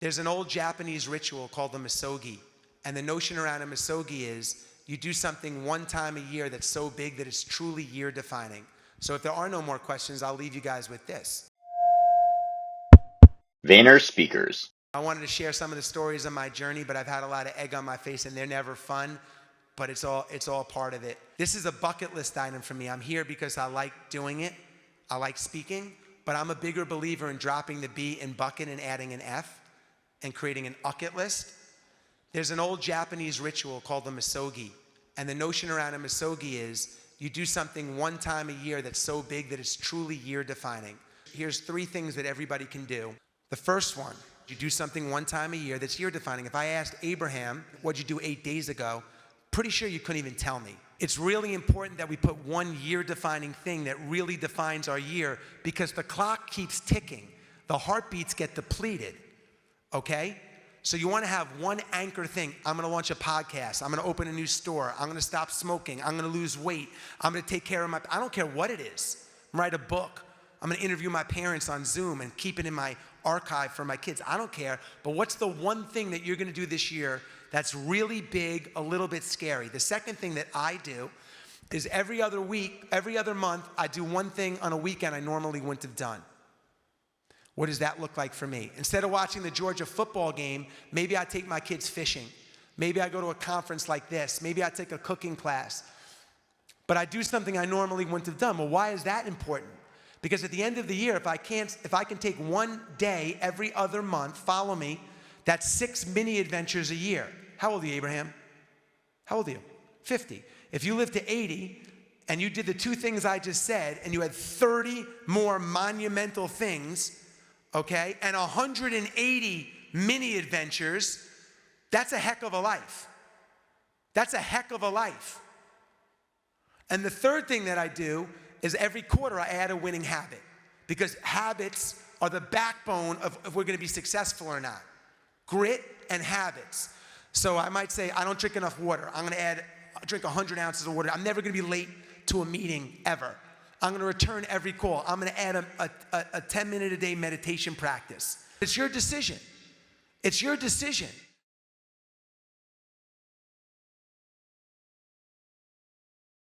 There's an old Japanese ritual called the misogi. And the notion around a misogi is you do something one time a year that's so big that it's truly year defining. So if there are no more questions, I'll leave you guys with this. VaynerSpeakers. I wanted to share some of the stories of my journey, but I've had a lot of egg on my face and they're never fun, but it's all part of it. This is a bucket list item for me. I'm here because I like doing it. I like speaking, but I'm a bigger believer in dropping the B in bucket and adding an F and creating an ucket list. There's an old Japanese ritual called the misogi. And the notion around a misogi is you do something one time a year that's so big that it's truly year defining. Here's 3 things that everybody can do. The first one, you do something one time a year that's year defining. If I asked Abraham, what'd you do 8 days ago? Pretty sure you couldn't even tell me. It's really important that we put one year defining thing that really defines our year because the clock keeps ticking. The heartbeats get depleted, okay? So you want to have one anchor thing. I'm going to launch a podcast. I'm going to open a new store. I'm going to stop smoking. I'm going to lose weight. I'm going to take care of I don't care what it is. Write a book. I'm going to interview my parents on Zoom and keep it in my archive for my kids. I don't care. But what's the one thing that you're going to do this year that's really big, a little bit scary? The second thing that I do is every other week, every other month, I do one thing on a weekend I normally wouldn't have done. What does that look like for me? Instead of watching the Georgia football game, maybe I take my kids fishing. Maybe I go to a conference like this. Maybe I take a cooking class. But I do something I normally wouldn't have done. Well, why is that important? Because at the end of the year, if I can take one day every other month, follow me, that's 6 mini adventures a year. How old are you, Abraham? How old are you? 50. If you live to 80 and you did the 2 things I just said and you had 30 more monumental things, okay, and 180 mini adventures, that's a heck of a life. That's a heck of a life. And the third thing that I do is every quarter I add a winning habit because habits are the backbone of if we're going to be successful or not. Grit and habits. So I might say, I don't drink enough water. I'm going to drink 100 ounces of water. I'm never going to be late to a meeting ever. I'm going to return every call. I'm going to add a 10-minute a day meditation practice. It's your decision. It's your decision.